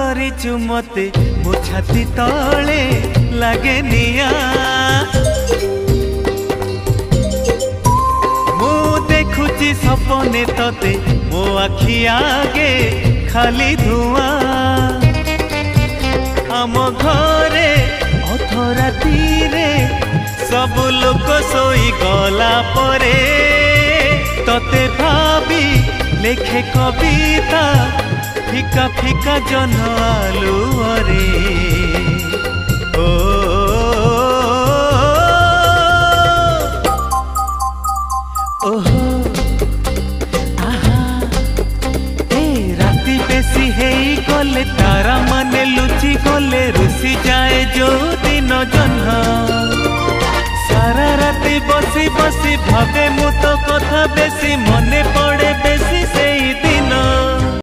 କରିଛୁ ମତେ ମୋ ଛାତି ତଳେ ଲାଗେ ନିଆଁ ମୁଁ ଦେଖୁଛି ସପନେ ତତେ ମୋ ଆଖି ଆगे ଖାଲି ଧୂଆଁ ଆମ ଘରେ ଅଧରାତିରେ ସବୁ ଲୋକ ଶୋଇ ଗଲା ପରେ ତତେ ଭାବି ଲେଖେ କବିତା ফিকা ফিকা জন আলুরে ও ওহো আহা এ রাতি বেশি হেই গলে তারা মানে লুচি গলে রুষি যায় যৌ দিন জহ্ন সারা রাতি বসি বসি ভাবে মু তো কথা বেশি মনে পড়ে বেশি